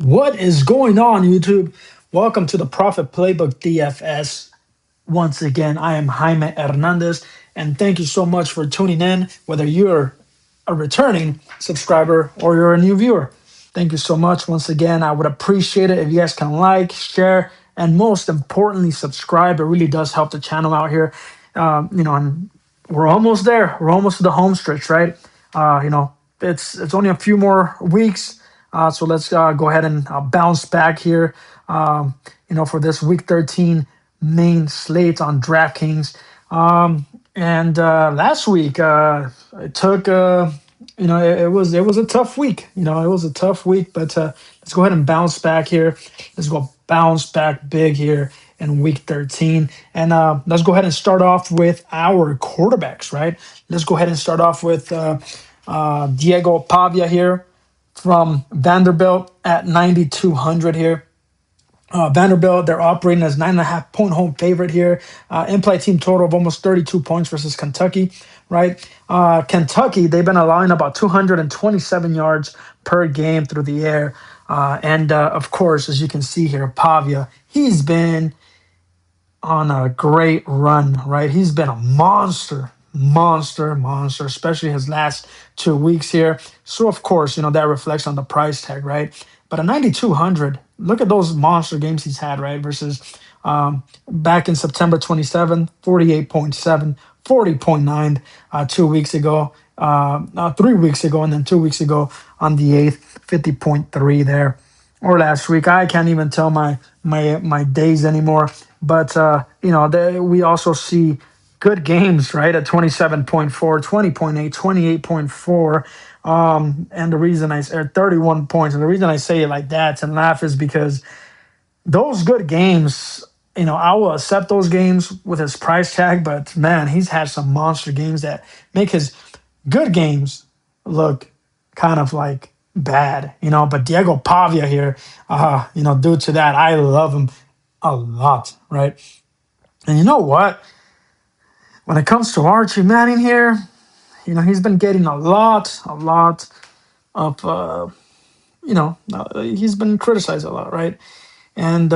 What is going on, YouTube? Welcome to the Profit Playbook DFS. Once again, I am Jaime Hernandez, and thank you so much for tuning in, whether you're a returning subscriber or you're a new viewer. Thank you so much. Once again, I would appreciate it if you guys can like, share, and most importantly, subscribe. It really does help the channel out here. And we're almost there. We're almost to the home stretch, right? It's only a few more weeks, so let's go ahead and bounce back here. For this Week 13 main slate on DraftKings. And last week, it took. It was a tough week. It was a tough week, but let's go ahead and bounce back here. Let's go bounce back big here in Week 13, and let's go ahead and start off with our quarterbacks. Right. Let's go ahead and start off with Diego Pavia here from Vanderbilt at 9,200 here. Vanderbilt, they're operating as 9.5 point home favorite here. In-play team total of almost 32 points versus Kentucky, right? Kentucky, they've been allowing about 227 yards per game through the air. And of course, as you can see here, Pavia, he's been on a great run, right? He's been a monster, especially his last 2 weeks here. So of course, that reflects on the price tag, right? But at 9,200, look at those monster games he's had, right? Versus back in September 27, 48.7, 40.9 2 weeks ago, 3 weeks ago, and then 2 weeks ago on the 8th, 50.3 there. Or last week, I can't even tell my days anymore. But we also see good games, right? At 27.4, 20.8, 28.4. And the reason I say 31 points, and the reason I say it like that and laugh is because those good games, I will accept those games with his price tag, but man, he's had some monster games that make his good games look kind of like bad, But Diego Pavia here, due to that, I love him a lot, right? And you know what? When it comes to Archie Manning here, he's been getting a lot of, he's been criticized a lot, right? And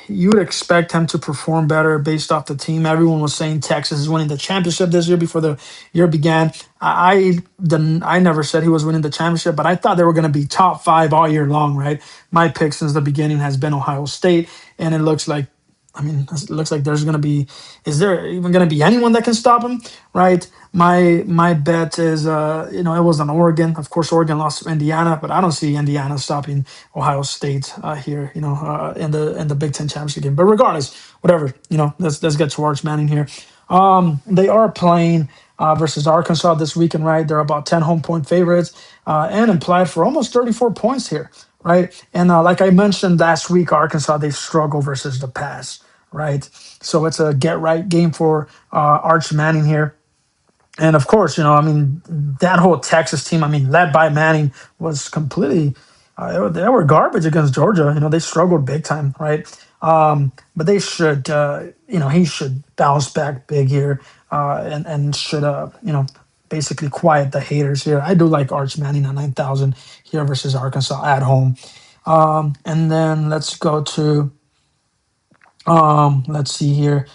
you would expect him to perform better based off the team. Everyone was saying Texas is winning the championship this year before the year began. I never said he was winning the championship, but I thought they were going to be top five all year long, right? My pick since the beginning has been Ohio State, and it looks like there's going to be. Is there even going to be anyone that can stop him? Right. My bet is it was on Oregon. Of course, Oregon lost to Indiana, but I don't see Indiana stopping Ohio State here. In the Big Ten championship game. But regardless, whatever. Let's get towards Manning here. They are playing versus Arkansas this weekend, right? They're about 10 home point favorites and implied for almost 34 points here, right? And like I mentioned last week, Arkansas, they struggle versus the pass, right? So it's a get right game for Arch Manning here. And of course, that whole Texas team, led by Manning, was completely, they were garbage against Georgia. They struggled big time, right? But they should, he should bounce back big here and should, basically quiet the haters here. I do like Arch Manning at 9,000 here versus Arkansas at home. And then let's go to, let's see here,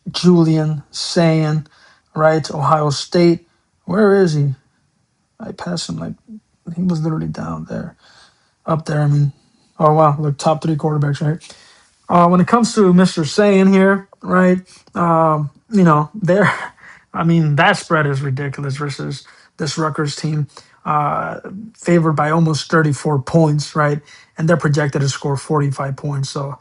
Julian Sayin, right? Ohio State. Where is he? I passed him like he was literally down there, up there. Oh wow, look, top three quarterbacks, right? When it comes to Mr. Sayin here, right? There, that spread is ridiculous versus this Rutgers team, favored by almost 34 points, right? And they're projected to score 45 points. So,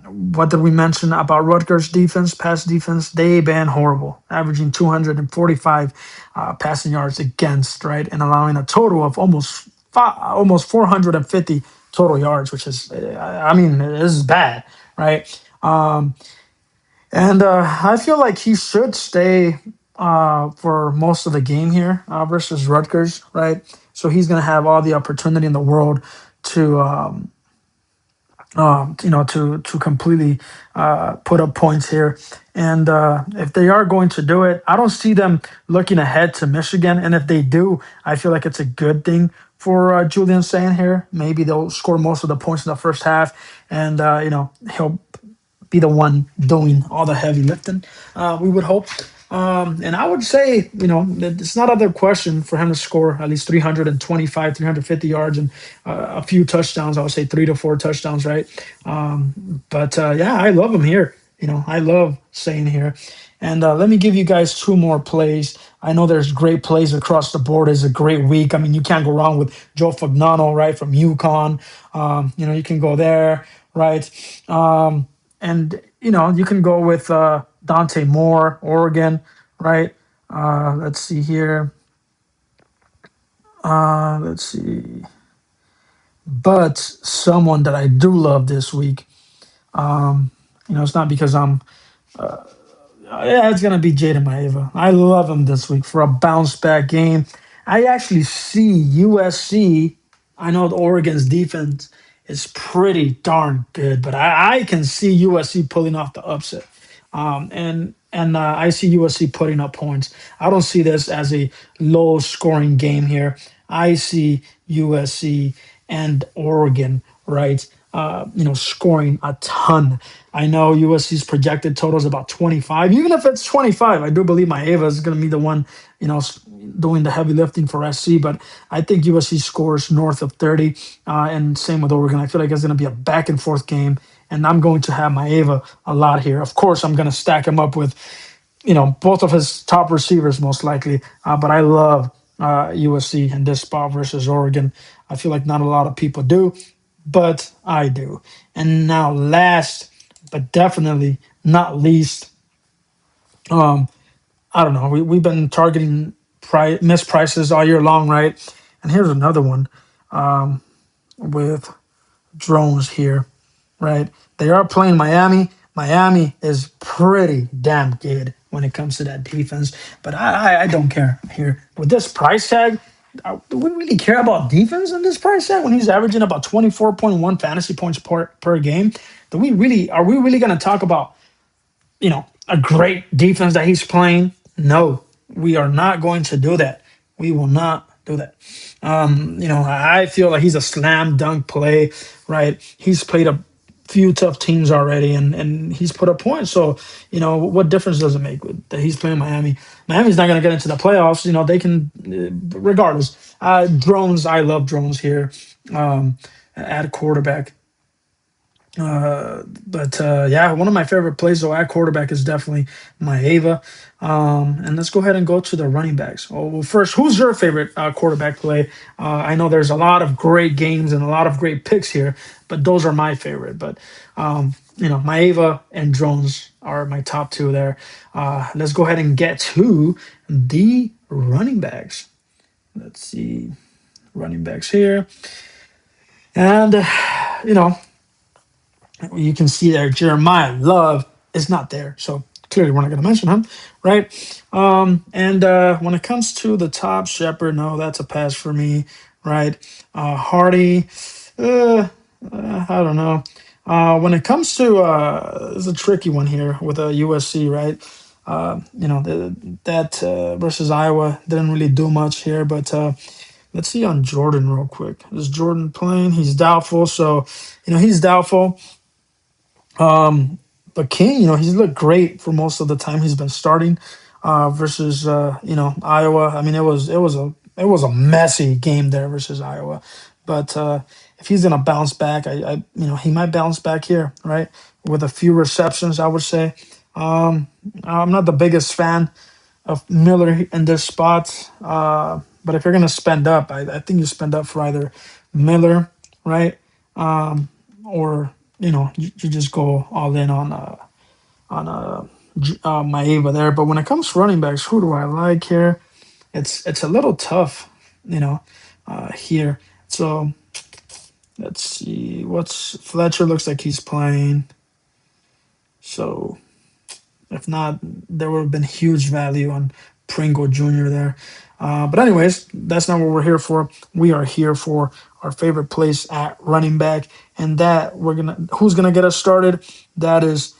what did we mention about Rutgers defense, pass defense? They've been horrible, averaging 245 passing yards against, right? And allowing a total of almost 450 total yards, which is, this is bad, right? And I feel like he should stay for most of the game here versus Rutgers, right? So he's going to have all the opportunity in the world to, to completely put up points here. And if they are going to do it, I don't see them looking ahead to Michigan. And if they do, I feel like it's a good thing for Julian saying here. Maybe they'll score most of the points in the first half, and he'll be the one doing all the heavy lifting. We would hope. And I would say, that it's not other question for him to score at least 325, 350 yards and a few touchdowns. I would say 3 to 4 touchdowns, right? But yeah, I love him here. I love saying here. And let me give you guys two more plays. I know there's great plays across the board. It's a great week. I mean, you can't go wrong with Joe Fagnano, right, from UConn. You can go there, right? And you can go with Dante Moore, Oregon, right? Let's see here. Let's see. But someone that I do love this week, it's not because yeah, it's gonna be Jaden Maeva. I love him this week for a bounce back game. I actually see USC. I know Oregon's defense is pretty darn good, but I can see USC pulling off the upset. And I see USC putting up points. I don't see this as a low scoring game here. I see USC and Oregon, right? Scoring a ton. I know USC's projected total is about 25. Even if it's 25, I do believe Maeva is going to be the one, doing the heavy lifting for SC. But I think USC scores north of 30, and same with Oregon. I feel like it's going to be a back and forth game, and I'm going to have Maeva a lot here. Of course, I'm going to stack him up with, both of his top receivers most likely. But I love USC in this spot versus Oregon. I feel like not a lot of people do, but I do. And now, last but definitely not least, I don't know. We've been targeting missed prices all year long, right? And here's another one with drones here, right? They are playing Miami. Miami is pretty damn good when it comes to that defense, but I don't care here with this price tag. Do we really care about defense in this price tag when he's averaging about 24.1 fantasy points per game? Do we really are we really going to talk about a great defense that he's playing? No, we are not going to do that. We will not do that. I feel like he's a slam dunk play, right? He's played a few tough teams already, and he's put up points. So, what difference does it make that he's playing Miami? Miami's not going to get into the playoffs. They can, regardless. Drones, I love drones here at quarterback. But yeah, one of my favorite plays though at quarterback is definitely Maeva. And let's go ahead and go to the running backs. Oh, well, first, who's your favorite quarterback play? I know there's a lot of great games and a lot of great picks here, but those are my favorite. But Maeva and Drones are my top two there. Let's go ahead and get to the running backs. Let's see, running backs here, and you know you can see there Jeremiah Love is not there, so clearly we're not going to mention him, right? And when it comes to the top Shepherd, no, that's a pass for me, right? Hardy, uh, I don't know. When it comes to it's a tricky one here with USC, right? That versus Iowa didn't really do much here, but let's see on Jordan real quick. Is Jordan playing? He's doubtful, so he's doubtful. But King, he's looked great for most of the time he's been starting versus Iowa. I mean, it was a messy game there versus Iowa, but if he's gonna bounce back, he might bounce back here, right, with a few receptions, I would say. I'm not the biggest fan of Miller in this spot, but if you're gonna spend up, I think you spend up for either Miller, right, or you just go all in on Maeva there. But when it comes to running backs, who do I like here? It's a little tough, here. So let's see. What's Fletcher looks like he's playing. So if not, there would have been huge value on Pringle Jr. there. But anyways, that's not what we're here for. We are here for our favorite place at running back, and that who's gonna get us started? That is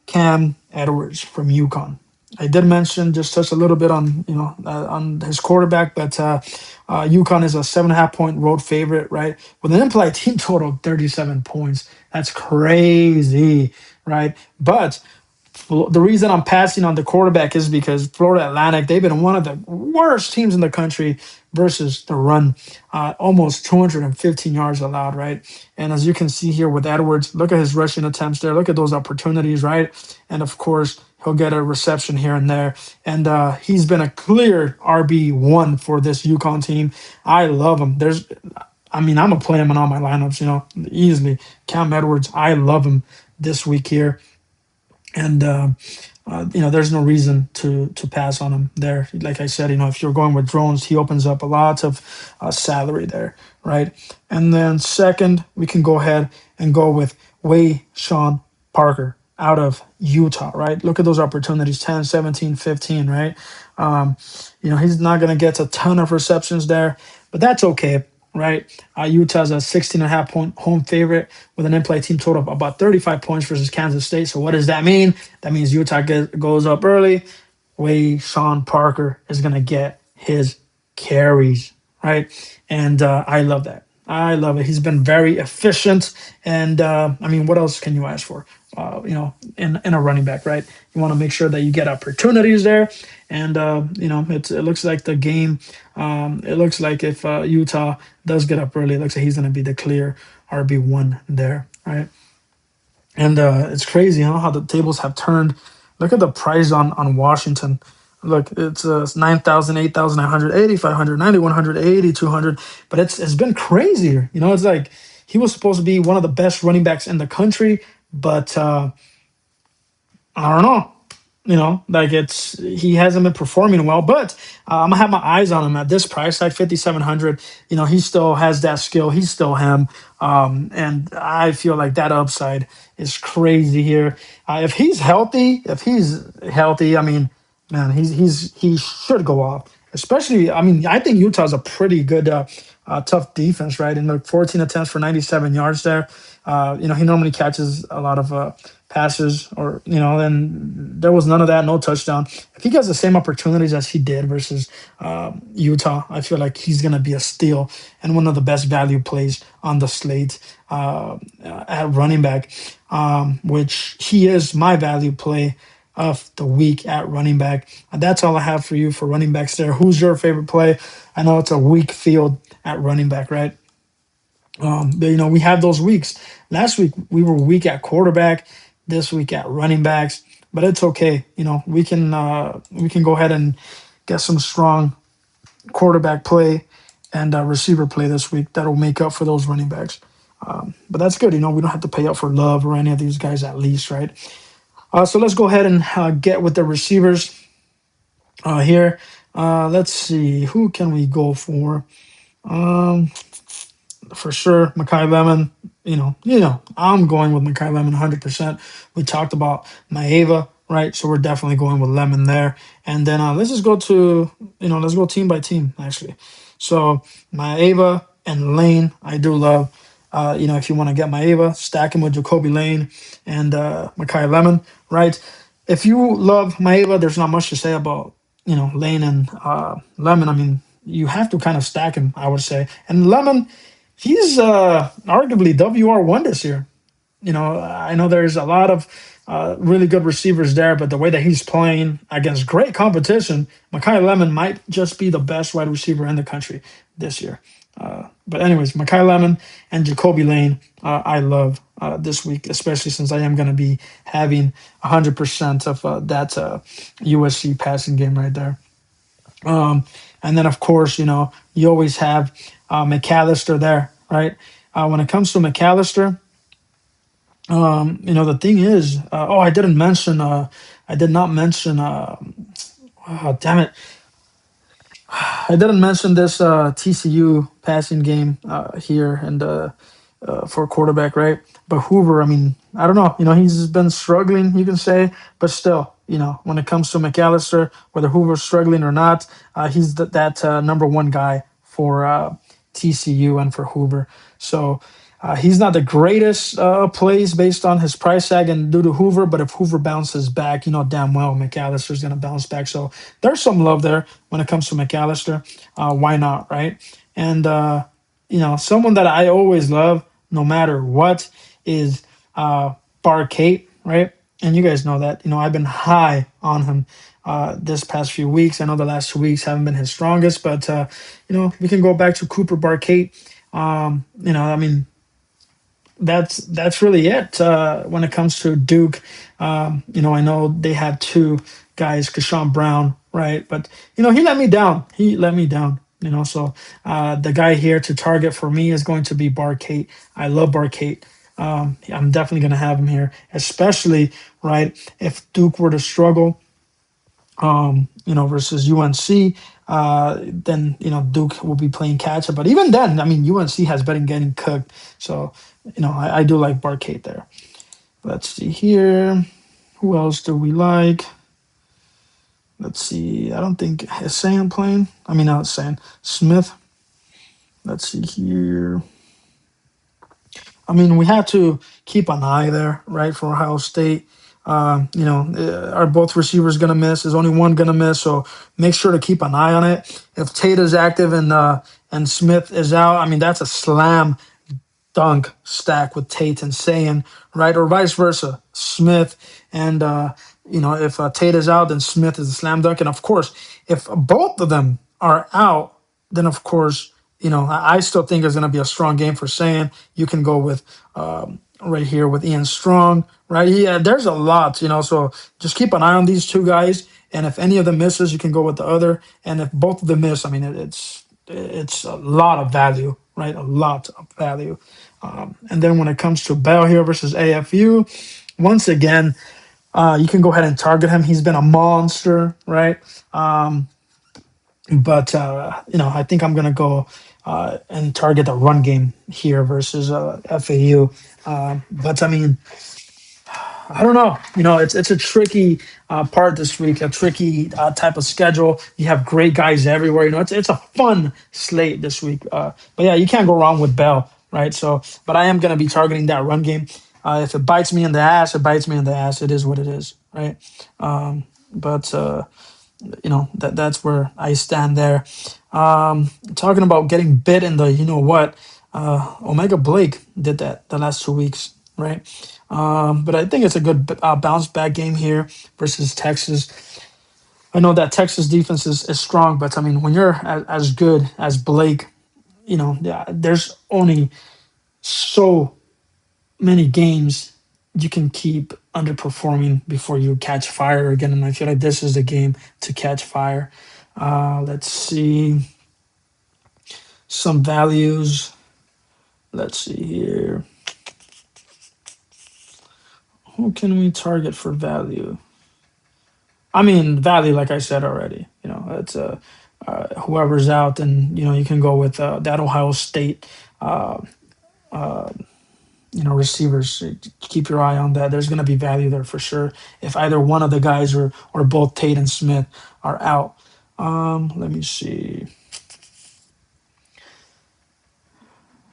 Cam Edwards from UConn. I did mention just touch a little bit on on his quarterback, but UConn is a 7.5 point road favorite, right? With an implied team total of 37 points. That's crazy, right? But the reason I'm passing on the quarterback is because Florida Atlantic, they've been one of the worst teams in the country versus the run, almost 215 yards allowed, right? And as you can see here with Edwards, look at his rushing attempts there. Look at those opportunities, right? And of course, he'll get a reception here and there. And he's been a clear RB1 for this UConn team. I love him. I mean, I'm going to play him in all my lineups, easily. Cam Edwards, I love him this week here. And there's no reason to pass on him there. Like I said, if you're going with drones, he opens up a lot of salary there, right? And then second, we can go ahead and go with Way Sean Parker out of Utah, right? Look at those opportunities, 10, 17, 15, right? Um, he's not going to get a ton of receptions there, but that's okay, right? Utah's a 16.5 point home favorite with an in-play team total of about 35 points versus Kansas State. So what does that mean? That means Utah goes up early. Way Sean Parker is going to get his carries, right? And I love that. I love it. He's been very efficient, and I mean, what else can you ask for? In a running back, right? You want to make sure that you get opportunities there, and it looks like the game. It looks like if Utah does get up early, it looks like he's going to be the clear RB1 there, right? And it's crazy, how the tables have turned. Look at the price on Washington. Look, it's 9,000, 8,900, 8,500, 9,100, 8,200. But it's been crazier. It's like he was supposed to be one of the best running backs in the country, but I don't know. Like he hasn't been performing well, but I'm gonna have my eyes on him at this price, like 5,700. He still has that skill. He's still him, and I feel like that upside is crazy here. If he's healthy, I mean, man, he should go off. Especially, I mean, I think Utah's a pretty good, tough defense, right? And the 14 attempts for 97 yards there. He normally catches a lot of passes, or and there was none of that, no touchdown. If he gets the same opportunities as he did versus Utah, I feel like he's gonna be a steal and one of the best value plays on the slate at running back, which he is my value play of the week at running back. And that's all I have for you for running backs there. Who's your favorite play? I know it's a weak field at running back, right? But, we have those weeks. Last week we were weak at quarterback. This week at running backs, but it's okay. We can go ahead and get some strong quarterback play and receiver play this week that'll make up for those running backs. But that's good. We don't have to pay up for Love or any of these guys at least, right? So let's go ahead and get with the receivers here. Let's see, who can we go for? Um, for sure, Makai Lemon. I'm going with Makai Lemon 100%. We talked about Maeva, right? So we're definitely going with Lemon there. And then let's just go to, let's go team by team, actually. So Maeva and Lane, I do love. If you want to get Maeva, stack him with Jacoby Lane and Makai Lemon, right? If you love Maeva, there's not much to say about, Lane and Lemon. I mean, you have to kind of stack him, I would say. And Lemon, he's arguably WR1 this year. I know there's a lot of really good receivers there, but the way that he's playing against great competition, Makai Lemon might just be the best wide receiver in the country this year. But anyways, Makai Lemon and Jacoby Lane, I love this week, especially since I am going to be having 100% of that USC passing game right there. Um, and then, of course, you always have McAllister there, right? When it comes to McAllister, the thing is, I did not mention, oh, damn it. I didn't mention this TCU passing game here and for quarterback, right? But Hoover, I mean, I don't know. He's been struggling, you can say, but still, when it comes to McAllister, whether Hoover's struggling or not, he's that number one guy for TCU and for Hoover. So He's not the greatest plays based on his price tag and due to Hoover, but if Hoover bounces back, you know damn well McAllister's going to bounce back. So there's some love there when it comes to McAllister. Why not, right? And someone that I always love, no matter what, is Bar Kate, right? And you guys know that. I've been high on him this past few weeks. I know the last 2 weeks haven't been his strongest, but we can go back to Cooper Barkate. I mean, that's really it when it comes to Duke. I know they had two guys, Kashawn Brown, right? But he let me down. He let me down. So the guy here to target for me is going to be Barkate. I love Barkate. I'm definitely going to have him here, especially right if Duke were to struggle versus UNC, then Duke will be playing catch up. But even then, I mean UNC has been getting cooked. So I do like Barcade there. Let's see here. Who else do we like? Let's see. I don't think Hassan playing. I mean, not Hassan. Smith. Let's see here. I mean, we have to keep an eye there, right, for Ohio State. Are both receivers going to miss? Is only one going to miss? So make sure to keep an eye on it. If Tate is active and Smith is out, I mean, that's a slam dunk stack with Tate and Sayan, right? Or vice versa. Smith and if Tate is out, then Smith is a slam dunk. And of course, if both of them are out, then of course, I still think it's going to be a strong game for Sayan. You can go with right here with Ian Strong, right? Yeah, there's a lot, so just keep an eye on these two guys. And if any of them misses, you can go with the other. And if both of them miss, I mean, it's a lot of value, right? A lot of value. And then when it comes to Bell here versus AFU, once again, you can go ahead and target him. He's been a monster, right? But I think I'm gonna go and target the run game here versus FAU. But I mean, I don't know. It's a tricky part this week, a tricky type of schedule. You have great guys everywhere. It's a fun slate this week. But yeah, you can't go wrong with Bell, right? So, but I am gonna be targeting that run game. If it bites me in the ass, it bites me in the ass. It is what it is, right? But that's where I stand there. Talking about getting bit in the what, Omega Blake did that the last 2 weeks, right? But I think it's a good bounce back game here versus Texas. I know that Texas defense is strong, but I mean when you're as good as Blake, there's only so many games you can keep underperforming before you catch fire again. And I feel like this is the game to catch fire. Let's see some values. Let's see here. Who can we target for value? I mean, value, like I said already, it's whoever's out, and you can go with that Ohio State receivers. Keep your eye on that. There's going to be value there for sure. If either one of the guys or both Tate and Smith are out. Let me see.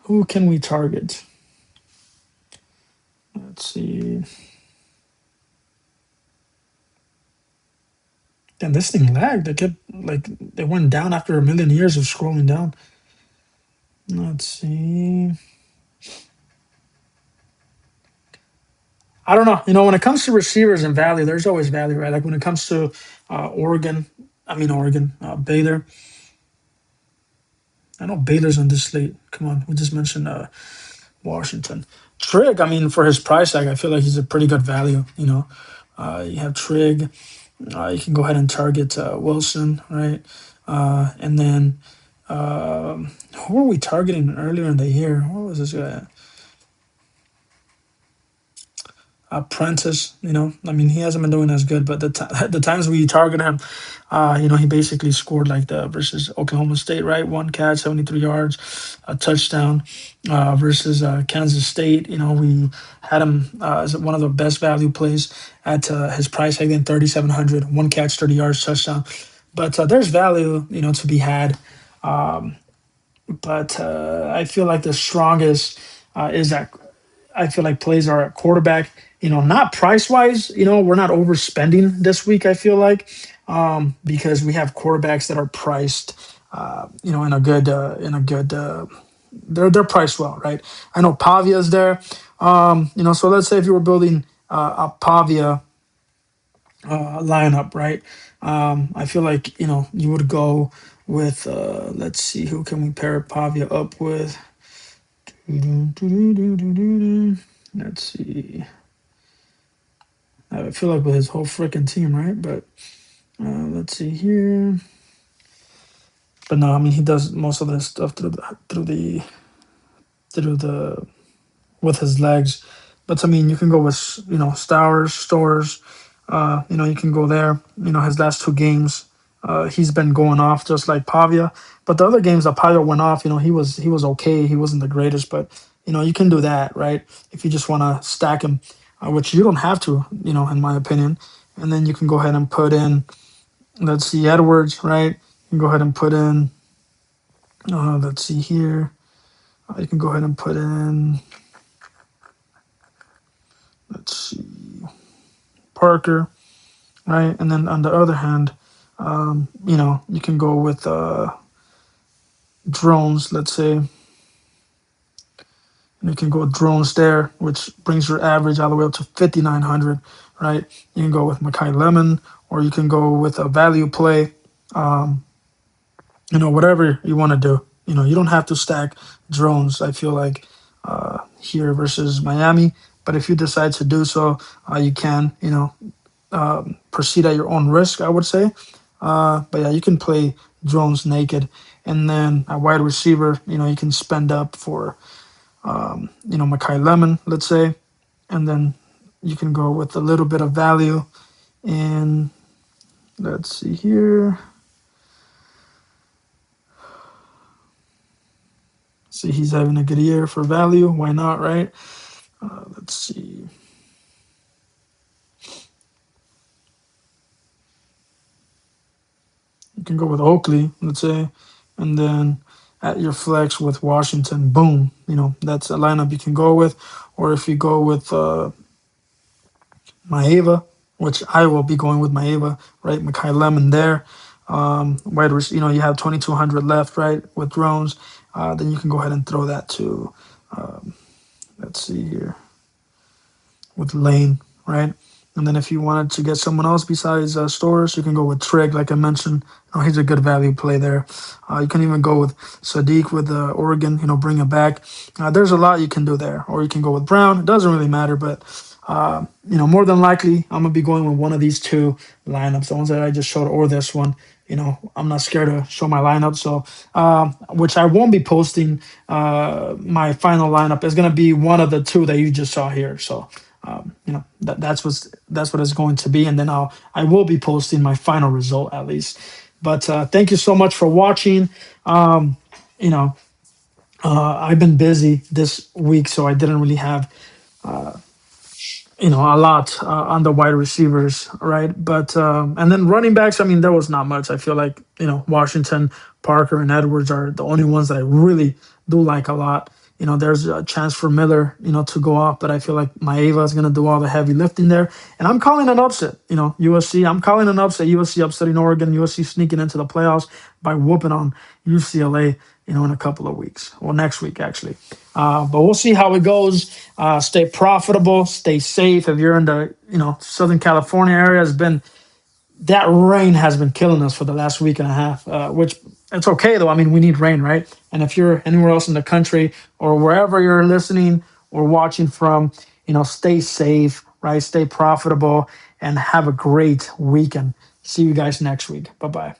Who can we target? Let's see. Damn, this thing lagged. They went down after a million years of scrolling down. Let's see. I don't know. When it comes to receivers and value, there's always value, right? Like when it comes to Oregon, Baylor. I know Baylor's on this slate. Come on, we just mentioned Washington. Trigg, I mean, for his price tag, I feel like he's a pretty good value. You have Trigg. You can go ahead and target Wilson, right? And then who are we targeting earlier in the year? What was this guy? Prentice, I mean, he hasn't been doing as good, but the times we target him, he basically scored like the versus Oklahoma State, right? One catch, 73 yards, a touchdown, versus Kansas State. We had him as one of the best value plays at his price tag, then 3,700, one catch, 30 yards, touchdown. But there's value, to be had. But I feel like the strongest is that I feel like plays are at quarterback. Not price wise. We're not overspending this week. I feel like because we have quarterbacks that are priced, in a good. They're priced well, right? I know Pavia's there. So let's say if you were building a Pavia lineup, right? I feel like you would go with let's see, who can we pair Pavia up with? Let's see. I feel like with his whole freaking team, right? But let's see here. But no, I mean he does most of this stuff through the with his legs. But I mean, you can go with Stores. You can go there. His last two games, he's been going off just like Pavia. But the other games that Pavia went off, he was okay. He wasn't the greatest, but you can do that, right? If you just want to stack him, which you don't have to, in my opinion. And then you can go ahead and put in, let's see, Edwards, right? You can go ahead and put in, let's see here. You can go ahead and put in, let's see, Parker, right? And then on the other hand, you can go with drones, let's say. You can go with drones there, which brings your average all the way up to 5,900, right? You can go with Makai Lemon, or you can go with a value play, whatever you want to do. You don't have to stack drones, I feel like, here versus Miami. But if you decide to do so, you can, proceed at your own risk, I would say. But yeah, you can play drones naked. And then a wide receiver, you can spend up for, Makai Lemon, let's say. And then you can go with a little bit of value. And let's see here. See, he's having a good year for value. Why not, right? Let's see. You can go with Oakley, let's say, and then at your flex with Washington, boom. That's a lineup you can go with. Or if you go with Maeva, which I will be going with Maeva, right? Makai Lemon there. You have 2,200 left, right, with drones. Then you can go ahead and throw that to, let's see here, with Lane, right? And then if you wanted to get someone else besides Stores, you can go with Trig, like I mentioned. He's a good value play there. You can even go with Sadiq with Oregon, bring it back. There's a lot you can do there. Or you can go with Brown. It doesn't really matter, but, more than likely, I'm going to be going with one of these two lineups, the ones that I just showed, or this one. I'm not scared to show my lineup. So, which I won't be posting. My final lineup is going to be one of the two that you just saw here. So, that's what it's going to be, and then I will be posting my final result at least. But thank you so much for watching. You know, I've been busy this week, so I didn't really have a lot on the wide receivers, right? But and then running backs, I mean, there was not much. I feel like Washington, Parker, and Edwards are the only ones that I really do like a lot. There's a chance for Miller, to go off, but I feel like Maeva is going to do all the heavy lifting there. And I'm calling an upset, USC. I'm calling an upset, USC upsetting Oregon, USC sneaking into the playoffs by whooping on UCLA, in a couple of weeks. Well, next week, actually. But we'll see how it goes. Stay profitable, stay safe. If you're in the, Southern California area, that rain has been killing us for the last week and a half, which it's okay though. I mean, we need rain, right? And if you're anywhere else in the country or wherever you're listening or watching from, stay safe, right? Stay profitable and have a great weekend. See you guys next week. Bye bye.